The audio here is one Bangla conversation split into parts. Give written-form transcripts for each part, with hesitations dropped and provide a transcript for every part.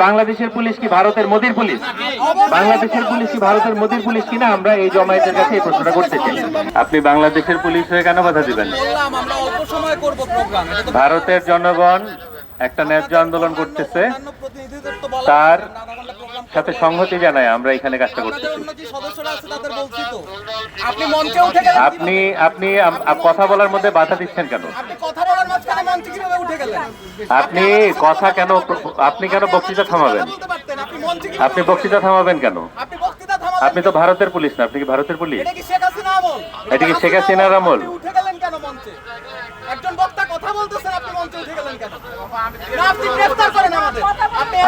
বাংলাদেশের পুলিশ কি ভারতের মোদির পুলিশ? বাংলাদেশের পুলিশ কি ভারতের মোদির পুলিশ কিনা আমরা এই জমায়েতের কাছে এই প্রশ্নটা করতে চাই। আপনি বাংলাদেশের পুলিশ হয়ে কেন বাধা দিবেন? ভারতের জনগণ একটা ন্যায্য আন্দোলন করতেছে, তার সাথে সংহতি জানায় আমরা এখানে কাজটা করতেছি। আপনি আপনি কথা বলার মধ্যে বাধা দিচ্ছেন কেন? আপনি কথা কেন, আপনি কেন বক্তৃতা থামাবেন? আপনি বক্তৃতা থামাবেন কেন? আপনি তো ভারতের পুলিশ না। আপনি কি ভারতের পুলিশ? এটা কি শেখ হাসিনার আমল?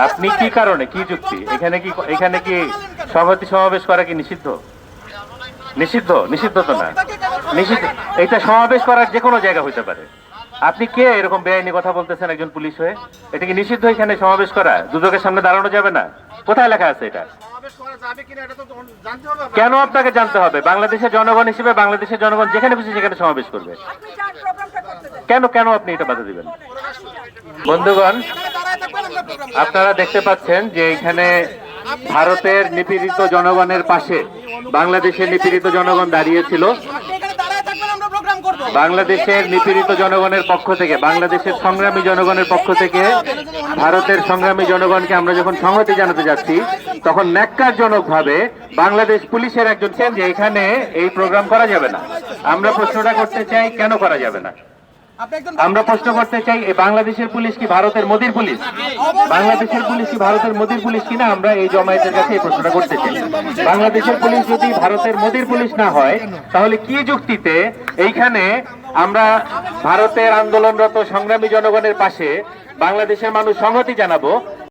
আপনি কি কারণে, কি যুক্তি? এখানে কি সভাপতি সমাবেশ করা কি নিষিদ্ধ? নিষিদ্ধ? নিষিদ্ধ তো না, নিষিদ্ধ। এটা সমাবেশ করার যে কোনো জায়গা হইতে পারে। আপনি কে এরকম বেআইনি কথা বলতেছেন একজন পুলিশ হয়ে? এটা কি নিষিদ্ধ এখানে সমাবেশ করা? দুদকের সামনে দাঁড়ানো যাবে না? কোথায় লেখা আছে এটা? কেন আপনাকে জানতে হবে? বাংলাদেশের জনগণ হিসেবে বাংলাদেশের জনগণ যেখানে খুশি সেখানে সমাবেশ করবে। কেন কেন আপনি এটা বাধা দিবেন? বন্ধুগণ, আপনারা দেখতে পাচ্ছেন যে এখানে ভারতের নিপীড়িত জনগণের পাশে বাংলাদেশের নিপীড়িত জনগণ দাঁড়িয়েছিল। বাংলাদেশের নিপীড়িত জনগণের পক্ষ থেকে, বাংলাদেশের সংগ্রামী জনগণের পক্ষ থেকে ভারতের সংগ্রামী জনগণকে আমরা যখন সংহতি জানাতে যাচ্ছি, তখন ন্যাক্কারজনকভাবে বাংলাদেশ পুলিশের একজন যে এখানে এই প্রোগ্রাম করা যাবে না। আমরা প্রশ্নটা করতে চাই, কেন করা যাবে না? আমরা প্রশ্ন করতে চাই, বাংলাদেশের পুলিশ কি ভারতের মোদির পুলিশ? বাংলাদেশের পুলিশ কি ভারতের মোদির পুলিশ কিনা আমরা এই জমায়েতের কাছে এই প্রশ্নটা করতে চাই। বাংলাদেশের পুলিশ যদি ভারতের মোদির পুলিশ না হয়, তাহলে কি যুক্তিতে এইখানে আমরা ভারতের আন্দোলনরত সংগ্রামী জনগণের পাশে বাংলাদেশের মানুষ সংহতি জানাবো?